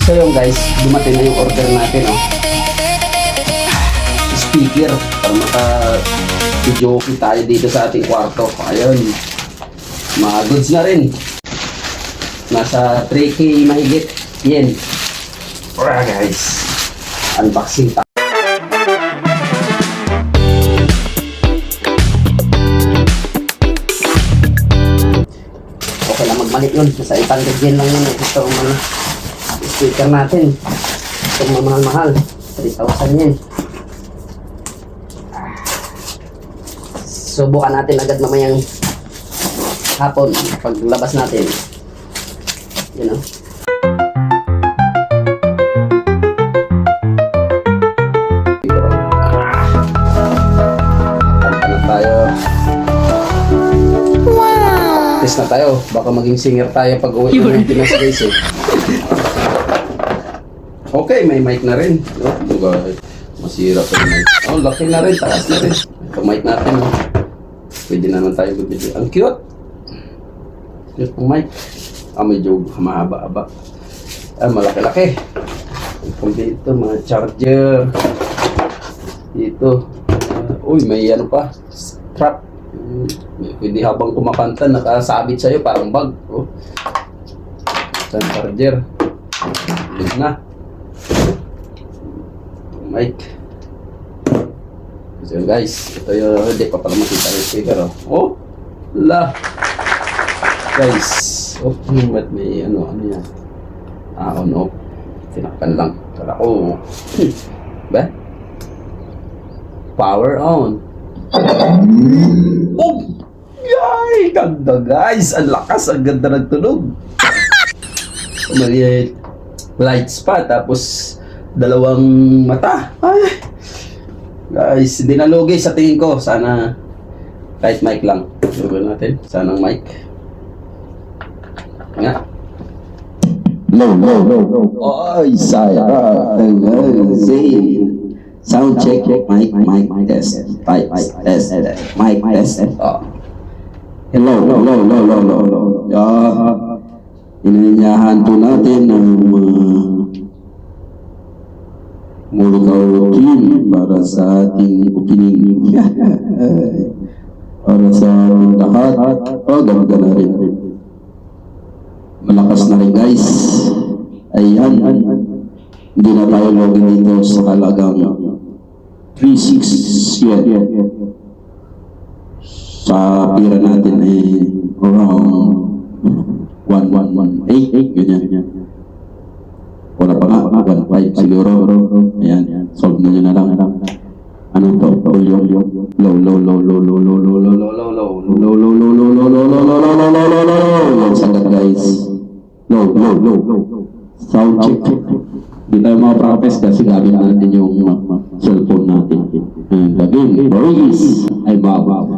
So yun guys, dumating na yung order natin, oh. Speaker para maka-videoke tayo dito sa ating kwarto. Ayun, mga goods na rin. Nasa 3K mahigit. Yan. Alright guys, unboxing tayo. Okay lang magmalit yun. Nasa 800 yen lang yun. Ito ang mga speaker natin. Itong mga mahal-mahal. 3,000 yen. Subukan natin agad mamayang hapon paglabas natin. You know. Na tayo, baka maging singer tayo pag uwi ng Pinas guys eh. Okay, may mic na rin. Oh, masira pa yung mic. Oh, laki na rin, taas na rin. Ito mic natin. Oh. Pwede naman tayo mag-video. Ang cute! Cute ng mic. Ah, medyo mahaba-haba. Ah, malaki-laki. Ito dito, mga charger. Dito. Uy, may ano pa. Strap. Pwede habang kumakanta nakasabit sa'yo parang bag. Oh. Isang charger. Yun na. Mic. So guys, ito yung hindi pa pala makita yung speaker. Oh, la. Guys, oh, ba't may ano yan? Ah, on off. Tinakpan lang. Kala ko. Ba? Power on. Oh! Yay! Ganda guys! Ang lakas! Ang ganda ng tunog! May lights pa, tapos dalawang mata. Ay! Guys, hindi na lugi sa tingin ko. Sana kahit mic lang. Subukan natin. Sanang mic. Nga. Low. Ay, sayang. Sound check, mic test, test, mic test. Hello. Ininyahan po natin ang Mulukaw team para sa ating opening. Para sa lahat. Oh, ganda na rin. Malakas na rin guys. Ayan. Hindi na tayo login dito sa halagang 3,600 yen. Sa pira natin ay around 1,118, ganyan. Wala pa nga, 1,500 siguro. Ayan, solve na nyo na lang. Ano to? Low. Sagat guys. Low. Sound check. Hindi tayo mga-practice kasi gamit natin yung cellphone natin. Laging, Boris ay baba.